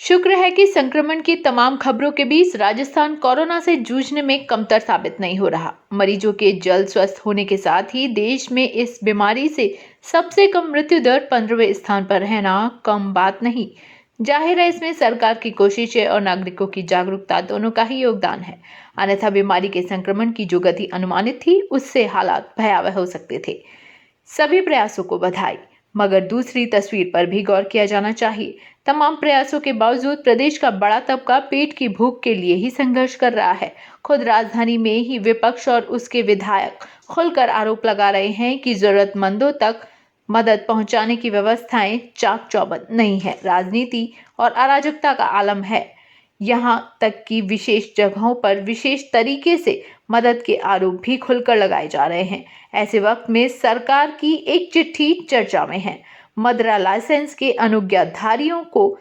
शुक्र है कि संक्रमण की तमाम खबरों के बीच राजस्थान कोरोना से जूझने में कमतर साबित नहीं हो रहा। मरीजों के जल्द स्वस्थ होने के साथ ही देश में इस बीमारी से सबसे कम मृत्यु दर 15वें स्थान पर रहना कम बात नहीं। जाहिर है इसमें सरकार की कोशिशें और नागरिकों की जागरूकता दोनों का ही योगदान है। अन्यथा बीमारी के संक्रमण की जो गति अनुमानित थी उससे हालात भयावह हो सकते थे। सभी प्रयासों को बधाई, मगर दूसरी तस्वीर पर भी गौर किया जाना चाहिए। तमाम प्रयासों के बावजूद प्रदेश का बड़ा तबका पेट की भूख के लिए ही संघर्ष कर रहा है। खुद राजधानी में ही विपक्ष और उसके विधायक खुलकर आरोप लगा रहे हैं कि जरूरतमंदों तक मदद पहुंचाने की व्यवस्थाएं चाक चौबंद नहीं है। राजनीति और अराजकता का आलम है। यहाँ तक कि विशेष जगहों पर विशेष तरीके से मदद के आरोप भी खुलकर लगाए जा रहे हैं। ऐसे वक्त में सरकार की एक चिट्ठी चर्चा में है। मदिरा लाइसेंस के अनुज्ञाधारियों को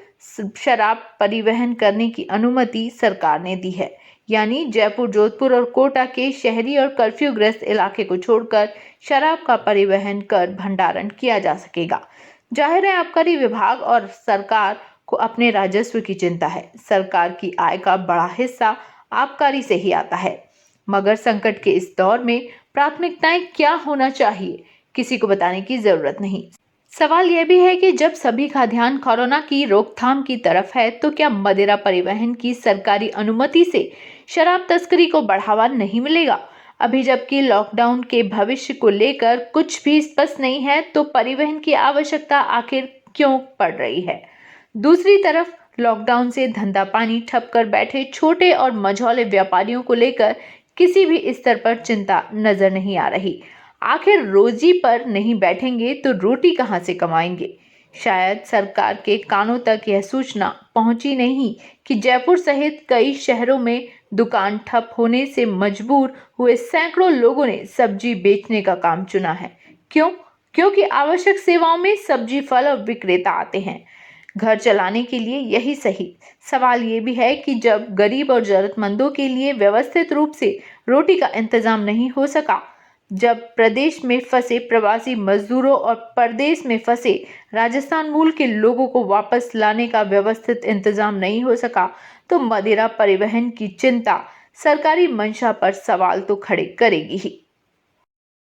शराब परिवहन करने की अनुमति सरकार ने दी है, यानी जयपुर, जोधपुर और कोटा के शहरी और कर्फ्यू ग्रस्त इलाके को छोड़कर शराब का परिवहन कर भंडारण किया जा सकेगा। जाहिर है आबकारी विभाग और सरकार को अपने राजस्व की चिंता है। सरकार की आय का बड़ा हिस्सा आबकारी से ही आता है, मगर संकट के इस दौर में प्राथमिकताएं क्या होना चाहिए किसी को बताने की जरूरत नहीं। सवाल यह भी है कि जब सभी का ध्यान कोरोना की रोकथाम की तरफ है तो क्या मदिरा परिवहन की सरकारी अनुमति से शराब तस्करी को बढ़ावा नहीं मिलेगा? अभी जबकि लॉकडाउन के भविष्य को लेकर कुछ भी स्पष्ट नहीं है, तो परिवहन की आवश्यकता आखिर क्यों पड़ रही है? दूसरी तरफ लॉकडाउन से धंधा पानी ठप कर बैठे छोटे और मझौले व्यापारियों को लेकर किसी भी स्तर पर चिंता नजर नहीं आ रही। आखिर रोजी पर नहीं बैठेंगे तो रोटी कहां से कमाएंगे? शायद सरकार के कानों तक यह सूचना पहुंची नहीं कि जयपुर सहित कई शहरों में दुकान ठप होने से मजबूर हुए सैकड़ों लोगों ने सब्जी बेचने का काम चुना है। क्यों? क्योंकि आवश्यक सेवाओं में सब्जी फल और विक्रेता आते हैं। घर चलाने के लिए यही सही। सवाल ये भी है कि जब गरीब और जरूरतमंदों के लिए व्यवस्थित रूप से रोटी का इंतजाम नहीं हो सका, जब प्रदेश में फंसे प्रवासी मजदूरों और परदेश में फंसे राजस्थान मूल के लोगों को वापस लाने का व्यवस्थित इंतजाम नहीं हो सका, तो मदिरा परिवहन की चिंता सरकारी मंशा पर सवाल तो खड़े करेगी ही।